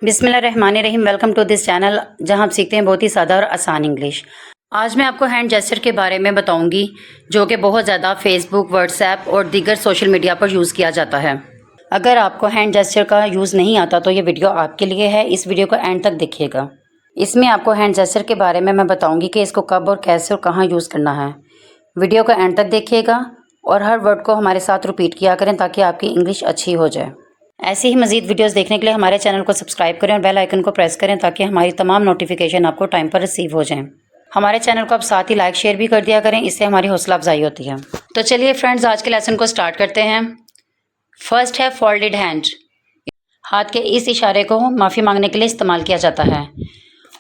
बिस्मिल्लाहिर्रहमानिर्रहीम। Welcome to this channel जहां आप सीखते हैं बहुत ही सादा और आसान इंग्लिश। आज मैं आपको हैंड जेस्चर के बारे में बताऊंगी जो कि बहुत ज़्यादा फेसबुक, व्हाट्सएप और दीगर सोशल मीडिया पर यूज़ किया जाता है। अगर आपको हैंड जेस्चर का यूज़ नहीं आता तो ये वीडियो आपके लिए है। इस वीडियो को एंड तक देखिएगा। इसमें आपको हैंड जेस्चर के बारे में मैं बताऊँगी कि इसको कब और कैसे और कहाँ यूज़ करना है। वीडियो को एंड तक देखिएगा और हर वर्ड को हमारे साथ रिपीट किया करें ताकि आपकी इंग्लिश अच्छी हो जाए। ऐसी ही मज़ीद वीडियोस देखने के लिए हमारे चैनल को सब्सक्राइब करें और बेल आइकन को प्रेस करें ताकि हमारी तमाम नोटिफिकेशन आपको टाइम पर रिसीव हो जाएं। हमारे चैनल को आप साथ ही लाइक शेयर भी कर दिया करें, इससे हमारी हौसला अफजाई होती है। तो चलिए फ्रेंड्स, आज के लेसन को स्टार्ट करते हैं। फर्स्ट है फोल्डेड हैंड। हाथ के इस इशारे को माफ़ी मांगने के लिए इस्तेमाल किया जाता है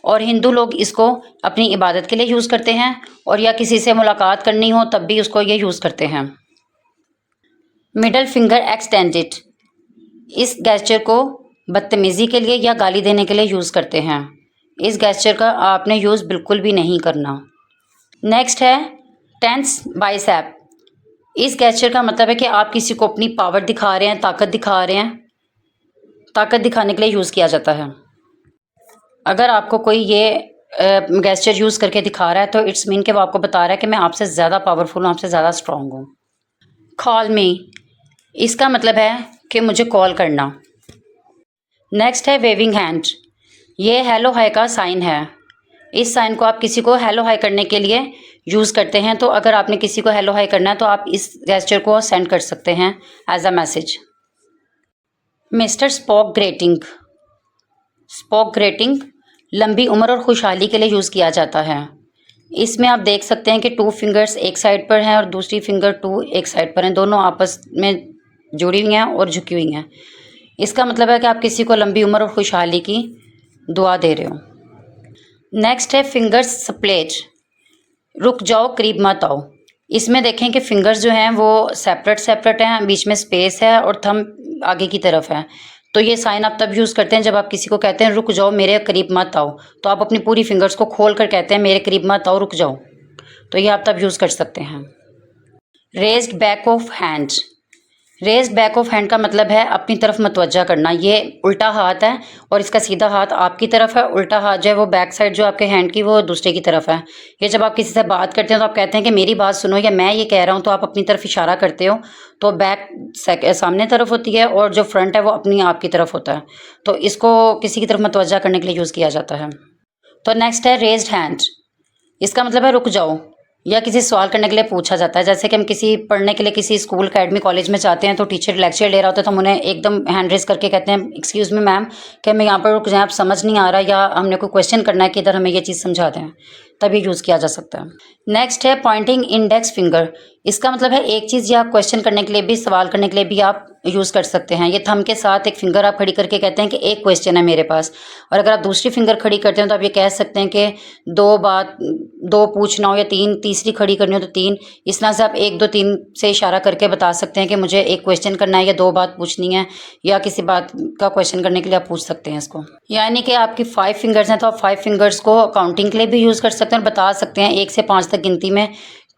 और हिंदू लोग इसको अपनी इबादत के लिए यूज़ करते हैं और या किसी से मुलाकात करनी हो तब भी उसको ये यूज़ करते हैं। Middle finger extended. इस गेस्चर को बदतमीज़ी के लिए या गाली देने के लिए यूज़ करते हैं। इस गेस्चर का आपने यूज़ बिल्कुल भी नहीं करना। नेक्स्ट है टेंस बाइसेप। इस गेस्चर का मतलब है कि आप किसी को अपनी पावर दिखा रहे हैं, ताकत दिखा रहे हैं। ताकत दिखाने के लिए यूज़ किया जाता है। अगर आपको कोई ये गेस्चर यूज़ करके दिखा रहा है तो इट्स मीन कि वो आपको बता रहा है कि मैं आपसे ज़्यादा पावरफुल हूँ, आपसे ज़्यादा स्ट्रॉन्ग हूँ। कॉल मी। इसका मतलब है कि मुझे कॉल करना। नेक्स्ट है वेविंग हैंड। ये हेलो हाय का साइन है। इस साइन को आप किसी को हेलो हाय करने के लिए यूज़ करते हैं। तो अगर आपने किसी को हेलो हाय करना है तो आप इस जेस्चर को सेंड कर सकते हैं as a message. Mister Spock greeting. Spock greeting लंबी उम्र और खुशहाली के लिए यूज़ किया जाता है। इसमें आप देख सकते हैं कि 2 फिंगर्स एक साइड पर हैं और दूसरी फिंगर 2 एक साइड पर हैं। दोनों आपस में जुड़ी हुई हैं और झुकी हुई हैं। इसका मतलब है कि आप किसी को लंबी उम्र और खुशहाली की दुआ दे रहे हो। नेक्स्ट है फिंगर्स स्प्लेट। रुक जाओ, करीब मत आओ। इसमें देखें कि फिंगर्स जो हैं वो सेपरेट हैं, बीच में स्पेस है और थंब आगे की तरफ है। तो ये साइन आप तब यूज़ करते हैं जब आप किसी को कहते हैं रुक जाओ, मेरे करीब मत आओ। तो आप अपनी पूरी फिंगर्स को खोल कर कहते हैं मेरे करीब मत आओ, रुक जाओ। तो ये आप तब यूज़ कर सकते हैं। Raised back of hand. Raised back of hand का मतलब है अपनी तरफ मतवज्जा करना। ये उल्टा हाथ है और इसका सीधा हाथ आपकी तरफ है। उल्टा हाथ जो है वो बैक साइड जो आपके हैंड की वो दूसरे की तरफ है। ये जब आप किसी से बात करते हैं तो आप कहते हैं कि मेरी बात सुनो या मैं ये कह रहा हूँ, तो आप अपनी तरफ इशारा करते हो। तो बैक सामने तरफ होती है और जो फ्रंट है वो अपनी आपकी तरफ होता है। तो इसको किसी की तरफ मतवज्जा करने के लिए यूज़ किया जाता है। तो नेक्स्ट है रेज्ड हैंड। इसका मतलब है रुक जाओ या किसी सवाल करने के लिए पूछा जाता है। जैसे कि हम किसी पढ़ने के लिए किसी स्कूल अकेडमी कॉलेज में जाते हैं तो टीचर लेक्चर ले रहा होता है तो हम उन्हें एकदम हैंड रेस करके कहते हैं एक्सक्यूज़ मी मैम, कि हमें यहाँ पर रुक जाएं, आप समझ नहीं आ रहा, या हमने कोई क्वेश्चन करना है कि इधर हमें ये चीज़ समझा दें। तभी यूज़ किया जा सकता है। नेक्स्ट है पॉइंटिंग इंडेक्स फिंगर। इसका मतलब है एक चीज़ या क्वेश्चन करने के लिए भी, सवाल करने के लिए भी आप यूज़ कर सकते हैं। ये थंब के साथ एक फिंगर आप खड़ी करके कहते हैं कि एक क्वेश्चन है मेरे पास। और अगर आप दूसरी फिंगर खड़ी करते हैं तो आप ये कह सकते हैं कि दो पूछना हो या 3 तीसरी खड़ी करनी हो तो 3। इस तरह से आप 1 2 3 से इशारा करके बता सकते हैं कि मुझे एक क्वेश्चन करना है या 2 बात पूछनी है, या किसी बात का क्वेश्चन करने के लिए आप पूछ सकते हैं इसको। यानी कि आपकी 5 फिंगर्स हैं तो आप 5 फिंगर्स को काउंटिंग के लिए भी यूज़ कर सकते हैं और बता सकते हैं 1 से 5 तक गिनती में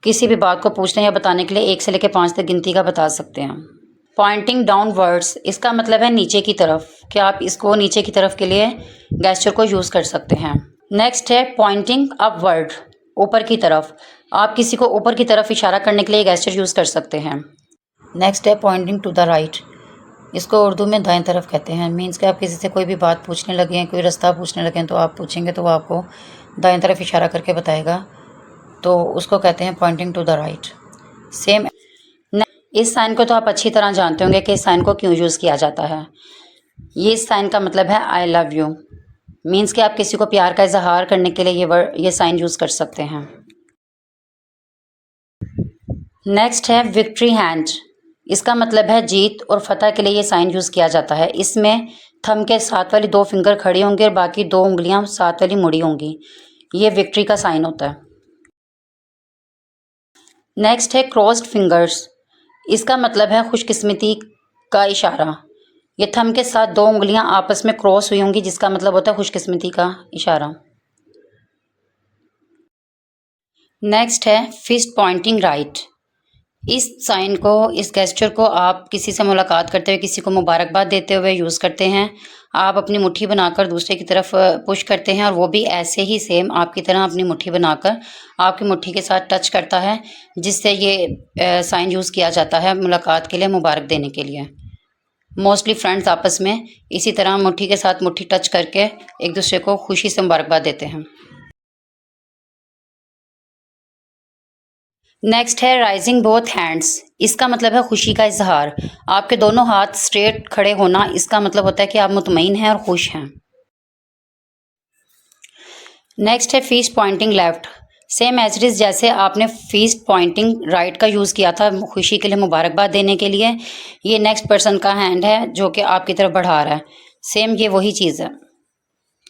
किसी भी बात को पूछने या बताने के लिए 1 से लेकर 5 तक गिनती का बता सकते हैं। Pointing downwards. इसका मतलब है नीचे की तरफ, कि आप इसको नीचे की तरफ के लिए गेस्चर को यूज़ कर सकते हैं। नेक्स्ट है पॉइंटिंग अपवर्ड। ऊपर की तरफ, आप किसी को ऊपर की तरफ इशारा करने के लिए गेस्चर यूज़ कर सकते हैं। नेक्स्ट है पॉइंटिंग टू द राइट। इसको उर्दू में दाएं तरफ कहते हैं। मीन्स कि आप किसी से कोई भी बात पूछने लगे हैं, कोई रास्ता पूछने लगे हैं तो आप पूछेंगे तो वो आपको दाएं तरफ इशारा करके बताएगा, तो उसको कहते हैं pointing to the right. Same इस साइन को तो आप अच्छी तरह जानते होंगे कि इस साइन को क्यों यूज़ किया जाता है। ये इस साइन का मतलब है आई लव यू। मीन्स कि आप किसी को प्यार का इजहार करने के लिए ये साइन यूज़ कर सकते हैं। नेक्स्ट है विक्ट्री हैंड। इसका मतलब है जीत और फतह के लिए ये साइन यूज़ किया जाता है। इसमें थंब के साथ वाली 2 फिंगर खड़ी होंगी और बाकी 2 उंगलियां साथ वाली मुड़ी होंगी। ये विक्ट्री का साइन होता है। नेक्स्ट है क्रॉस्ड फिंगर्स। इसका मतलब है खुशकिस्मती का इशारा। ये थंब के साथ 2 उंगलियां आपस में क्रॉस हुई होंगी जिसका मतलब होता है खुशकिस्मती का इशारा। नेक्स्ट है फिस्ट पॉइंटिंग राइट। इस साइन को, इस गेस्चर को आप किसी से मुलाकात करते हुए, किसी को मुबारकबाद देते हुए यूज़ करते हैं। आप अपनी मुट्ठी बनाकर दूसरे की तरफ पुश करते हैं और वो भी ऐसे ही सेम आपकी तरह अपनी मुट्ठी बनाकर आपकी मुट्ठी के साथ टच करता है, जिससे ये साइन यूज़ किया जाता है मुलाकात के लिए, मुबारक देने के लिए। मोस्टली फ्रेंड्स आपस में इसी तरह मुट्ठी के साथ मुट्ठी टच करके एक दूसरे को खुशी से मुबारकबाद देते हैं। नेक्स्ट है राइजिंग बोथ हैंड्स। इसका मतलब है खुशी का इजहार। आपके दोनों हाथ स्ट्रेट खड़े होना, इसका मतलब होता है कि आप मुतमईन हैं और खुश हैं। नेक्स्ट है fist pointing left. Same as it is, जैसे आपने फीस्ट पॉइंटिंग राइट का यूज़ किया था खुशी के लिए, मुबारकबाद देने के लिए, ये नेक्स्ट पर्सन का हैंड है जो कि आपकी तरफ बढ़ा रहा है। सेम ये वही चीज़ है,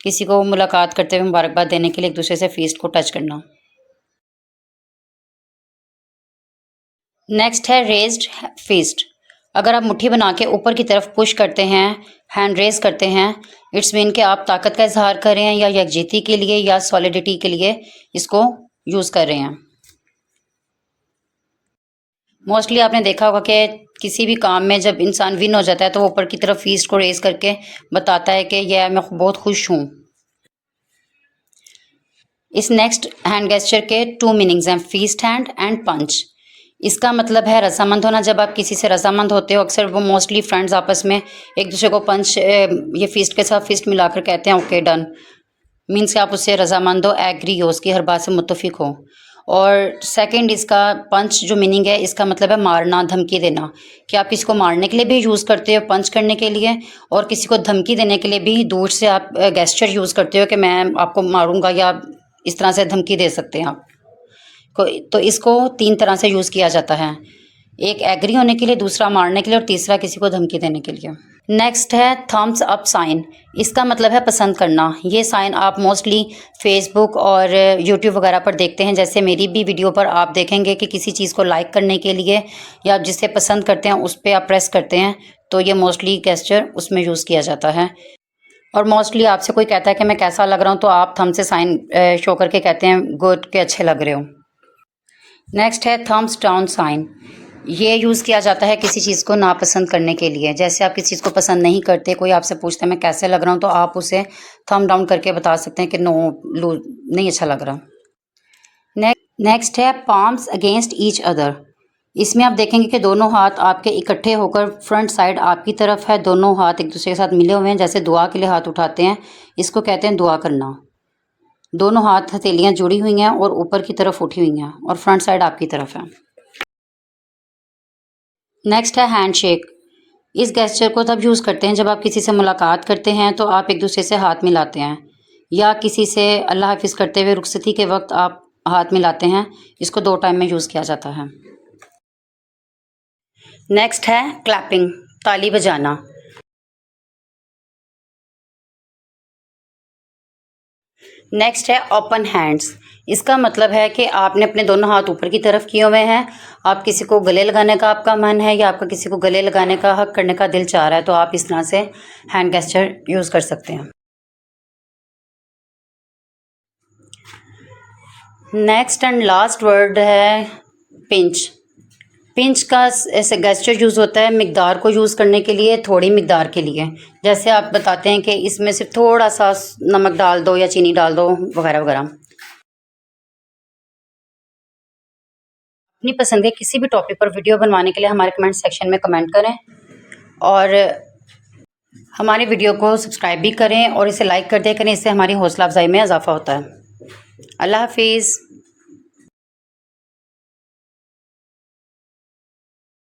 किसी को मुलाकात करते हुए मुबारकबाद देने के लिए एक दूसरे से फीस्ट को टच करना। नेक्स्ट है रेज्ड फिस्ट। अगर आप मुट्ठी बना के ऊपर की तरफ पुश करते हैं, हैंड रेज करते हैं, इट्स मीन कि आप ताकत का इजहार कर रहे हैं या यकजहती के लिए या सॉलिडिटी के लिए इसको यूज़ कर रहे हैं। मोस्टली आपने देखा होगा कि किसी भी काम में जब इंसान विन हो जाता है तो वो ऊपर की तरफ फीस्ट को रेज करके बताता है कि यह मैं बहुत खुश हूँ। इस नेक्स्ट हैंड गेस्चर के 2 मीनिंग्स हैं, फीस्ट हैंड एंड पंच। इसका मतलब है रजामंद होना। जब आप किसी से रजामंद होते हो, अक्सर वो मोस्टली फ्रेंड्स आपस में एक दूसरे को पंच, ये फिस्ट के साथ फिस्ट मिलाकर कहते हैं ओके डन, मीन्स कि आप उससे रजामंद हो, एग्री हो, उसकी हर बात से मुत्तफिक हो। और सेकंड इसका पंच जो मीनिंग है, इसका मतलब है मारना, धमकी देना, कि आप किसी को मारने के लिए भी यूज़ करते हो पंच करने के लिए, और किसी को धमकी देने के लिए भी दूर से आप गेस्चर यूज़ करते हो कि मैं आपको मारूंगा, या इस तरह से धमकी दे सकते हैं आप को। तो इसको 3 तरह से यूज़ किया जाता है, एक एग्री होने के लिए, दूसरा मारने के लिए, और तीसरा किसी को धमकी देने के लिए। नेक्स्ट है थम्स अप साइन। इसका मतलब है पसंद करना। ये साइन आप मोस्टली फेसबुक और यूट्यूब वगैरह पर देखते हैं। जैसे मेरी भी वीडियो पर आप देखेंगे कि किसी चीज़ को लाइक करने के लिए या आप जिसे पसंद करते हैं उस पर आप प्रेस करते हैं, तो ये मोस्टली गेस्चर उसमें यूज़ किया जाता है। और मोस्टली आपसे कोई कहता है कि मैं कैसा लग रहा हूँ, तो आप थम से साइन शो करके कहते हैं गुड, के अच्छे लग रहे हो। नेक्स्ट है थम्स डाउन साइन। ये यूज़ किया जाता है किसी चीज़ को नापसंद करने के लिए। जैसे आप किसी चीज़ को पसंद नहीं करते, कोई आपसे पूछता है मैं कैसे लग रहा हूँ, तो आप उसे थम डाउन करके बता सकते हैं कि नो, नहीं अच्छा लग रहा। नेक्स्ट है पाम्स अगेंस्ट ईच अदर। इसमें आप देखेंगे कि दोनों हाथ आपके इकट्ठे होकर फ्रंट साइड आपकी तरफ है, दोनों हाथ एक दूसरे के साथ मिले हुए हैं, जैसे दुआ के लिए हाथ उठाते हैं, इसको कहते हैं दुआ करना। दोनों हाथ हथेलियाँ जुड़ी हुई हैं और ऊपर की तरफ उठी हुई हैं और फ्रंट साइड आपकी तरफ है। नेक्स्ट है हैंडशेक। इस गेस्चर को तब यूज़ करते हैं जब आप किसी से मुलाकात करते हैं तो आप एक दूसरे से हाथ मिलाते हैं, या किसी से अल्लाह हाफिज़ करते हुए रुखसती के वक्त आप हाथ मिलाते हैं। इसको 2 टाइम में यूज़ किया जाता है। नेक्स्ट है क्लैपिंग, ताली बजाना। नेक्स्ट है ओपन हैंड्स। इसका मतलब है कि आपने अपने दोनों हाथ ऊपर की तरफ किए हुए हैं, आप किसी को गले लगाने का आपका मन है, या आपका किसी को गले लगाने का, हक करने का दिल चाह रहा है, तो आप इस तरह से हैंड गेस्चर यूज़ कर सकते हैं। नेक्स्ट एंड लास्ट वर्ड है पिंच। पिंच का ऐसे गेस्चर यूज़ होता है मिकदार को यूज़ करने के लिए, थोड़ी मिकदार के लिए। जैसे आप बताते हैं कि इसमें सिर्फ थोड़ा सा नमक डाल दो या चीनी डाल दो वगैरह वगैरह। अपनी पसंद के किसी भी टॉपिक पर वीडियो बनवाने के लिए हमारे कमेंट सेक्शन में कमेंट करें, और हमारी वीडियो को सब्सक्राइब भी करें और इसे लाइक कर दिया करें। इससे हमारी हौसला अफजाई में इजाफा होता है। अल्लाह हाफिज़।